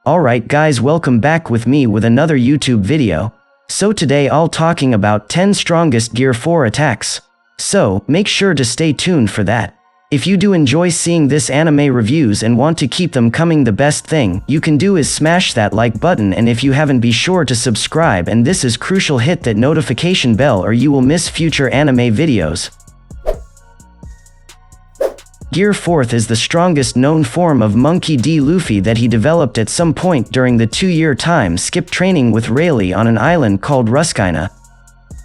Alright guys, welcome back with me with another YouTube video. So today I'll talking about 10 strongest Gear 4 attacks. So, make sure to stay tuned for that. If you do enjoy seeing this anime reviews and want to keep them coming, the best thing you can do is smash that like button, and if you haven't, be sure to subscribe, and this is crucial, hit that notification bell or you will miss future anime videos. Gear 4th is the strongest known form of Monkey D. Luffy that he developed at some point during the 2-year time skip training with Rayleigh on an island called Ruskina.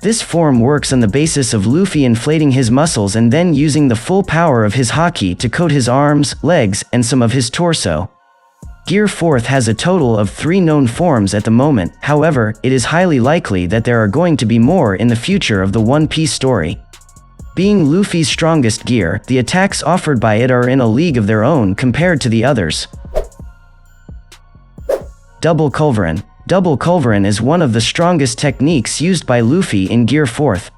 This form works on the basis of Luffy inflating his muscles and then using the full power of his haki to coat his arms, legs, and some of his torso. Gear 4th has a total of 3 known forms at the moment, however, it is highly likely that there are going to be more in the future of the One Piece story. Being Luffy's strongest gear, the attacks offered by it are in a league of their own compared to the others. Double Culverin. Double Culverin is one of the strongest techniques used by Luffy in Gear 4th.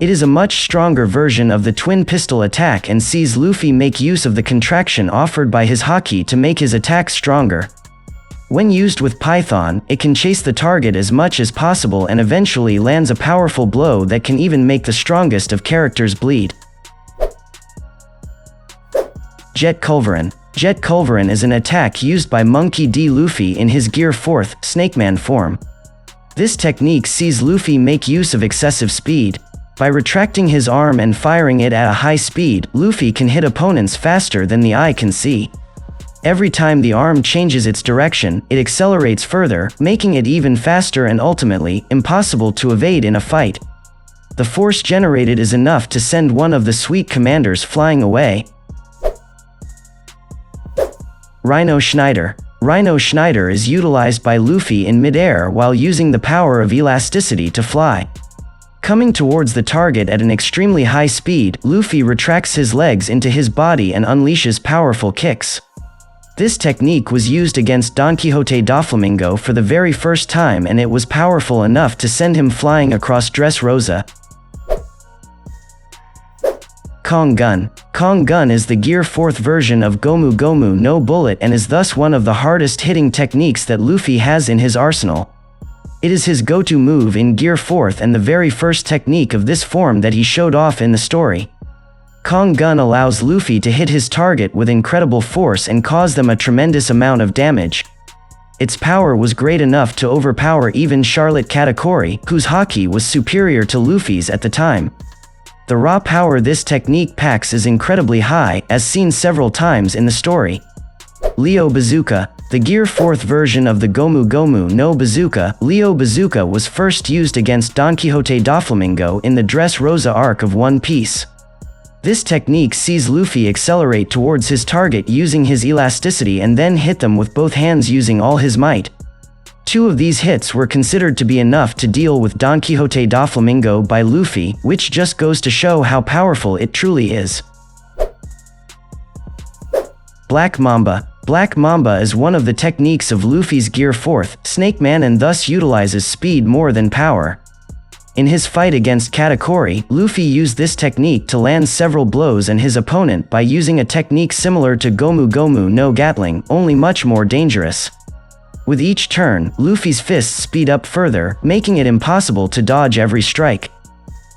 It is a much stronger version of the twin pistol attack and sees Luffy make use of the contraction offered by his haki to make his attacks stronger. When used with Python, it can chase the target as much as possible and eventually lands a powerful blow that can even make the strongest of characters bleed. Jet Culverin. Jet Culverin is an attack used by Monkey D. Luffy in his Gear 4th Snakeman form. This technique sees Luffy make use of excessive speed. By retracting his arm and firing it at a high speed, Luffy can hit opponents faster than the eye can see. Every time the arm changes its direction, it accelerates further, making it even faster and ultimately impossible to evade in a fight. The force generated is enough to send one of the Sweet Commanders flying away. Rhino Schneider. Rhino Schneider is utilized by Luffy in mid-air while using the power of elasticity to fly. Coming towards the target at an extremely high speed, Luffy retracts his legs into his body and unleashes powerful kicks. This technique was used against Don Quixote Doflamingo for the very first time, and it was powerful enough to send him flying across Dressrosa. Kong Gun. Kong Gun is the Gear 4th version of Gomu Gomu no Bullet and is thus one of the hardest hitting techniques that Luffy has in his arsenal. It is his go-to move in Gear 4th and the very first technique of this form that he showed off in the story. Kong Gun allows Luffy to hit his target with incredible force and cause them a tremendous amount of damage. Its power was great enough to overpower even Charlotte Katakuri, whose haki was superior to Luffy's at the time. The raw power this technique packs is incredibly high, as seen several times in the story. Leo Bazooka. The Gear 4th version of the Gomu Gomu no Bazooka, Leo Bazooka, was first used against Don Quixote Doflamingo in the Dressrosa arc of One Piece. This technique sees Luffy accelerate towards his target using his elasticity and then hit them with both hands using all his might. 2 of these hits were considered to be enough to deal with Don Quixote Doflamingo by Luffy, which just goes to show how powerful it truly is. Black Mamba. Black Mamba is one of the techniques of Luffy's Gear 4th Snakeman and thus utilizes speed more than power. In his fight against Katakuri, Luffy used this technique to land several blows and his opponent by using a technique similar to Gomu Gomu no Gatling, only much more dangerous. With each turn, Luffy's fists speed up further, making it impossible to dodge every strike.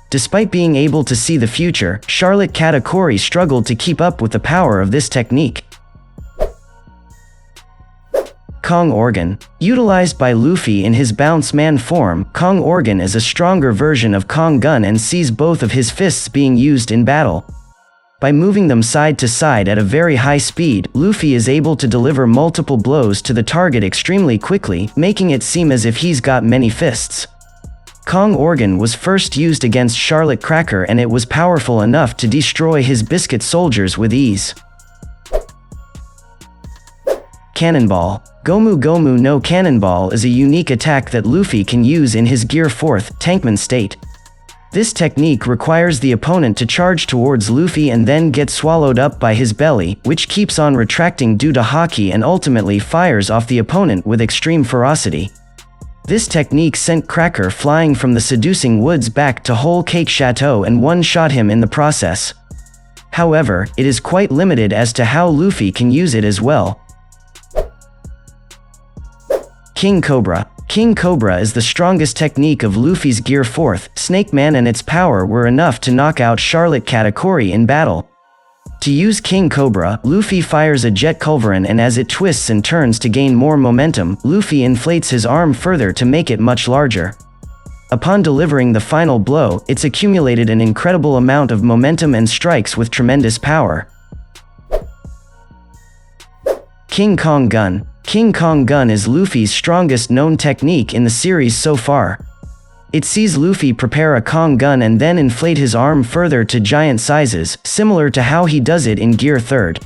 Despite being able to see the future, Charlotte Katakuri struggled to keep up with the power of this technique. Kong Organ. Utilized by Luffy in his Bounce Man form, Kong Organ is a stronger version of Kong Gun and sees both of his fists being used in battle. By moving them side to side at a very high speed, Luffy is able to deliver multiple blows to the target extremely quickly, making it seem as if he's got many fists. Kong Organ was first used against Charlotte Cracker and it was powerful enough to destroy his biscuit soldiers with ease. Cannonball. Gomu Gomu no Cannonball is a unique attack that Luffy can use in his Gear 4th Tankman state. This technique requires the opponent to charge towards Luffy and then get swallowed up by his belly, which keeps on retracting due to haki and ultimately fires off the opponent with extreme ferocity. This technique sent Cracker flying from the seducing woods back to Whole Cake Chateau and one-shot him in the process. However, it is quite limited as to how Luffy can use it as well. King Cobra. King Cobra is the strongest technique of Luffy's Gear 4th, Snake Man, and its power were enough to knock out Charlotte Katakuri in battle. To use King Cobra, Luffy fires a jet Culverin, and as it twists and turns to gain more momentum, Luffy inflates his arm further to make it much larger. Upon delivering the final blow, it's accumulated an incredible amount of momentum and strikes with tremendous power. King Kong Gun. King Kong Gun is Luffy's strongest known technique in the series so far. It sees Luffy prepare a Kong Gun and then inflate his arm further to giant sizes, similar to how he does it in Gear 3rd.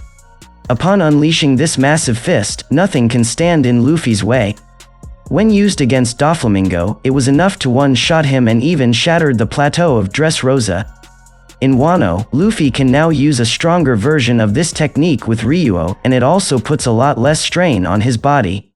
Upon unleashing this massive fist, nothing can stand in Luffy's way. When used against Doflamingo, it was enough to one-shot him and even shattered the plateau of Dressrosa. In Wano, Luffy can now use a stronger version of this technique with Ryuo, and it also puts a lot less strain on his body.